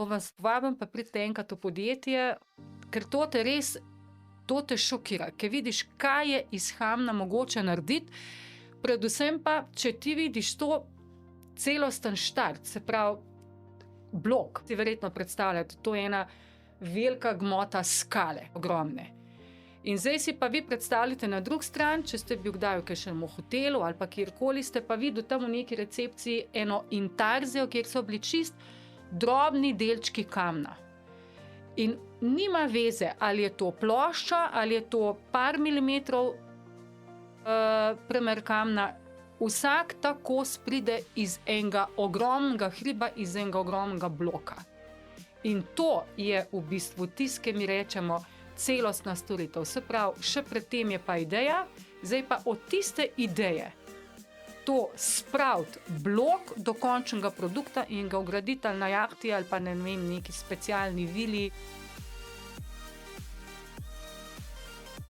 vas povabim, pa pridite enkrat v podjetje, ker to te šokira, ker vidiš, kaj je iz Hamna mogoče narediti, predvsem pa, če ti vidiš to celosten štart, se pravi blok, si verjetno predstavljate, to je ena velika gmota skale, ogromne. In zdaj si pa vi predstavljate na drugi strani, če ste bil kdaj v kakšnem hotelu ali pa kjerkoli, ste pa videli tam v neki recepciji eno intarzijo, kjer so bili čist drobni delčki kamna. In nima veze, ali je to plošča, ali je to par milimetrov premer kamna. Vsak ta kos pride iz enega ogromnega hriba, iz enega ogromnega bloka. In to je v bistvu tisto, ki mi rečemo celostna storitev. Se pravi, še predtem je pa ideja, zdaj pa od tiste ideje to spraviti blok do končnega produkta in ga vgraditi ali na jahti ali pa ne vem, neki specialni vili.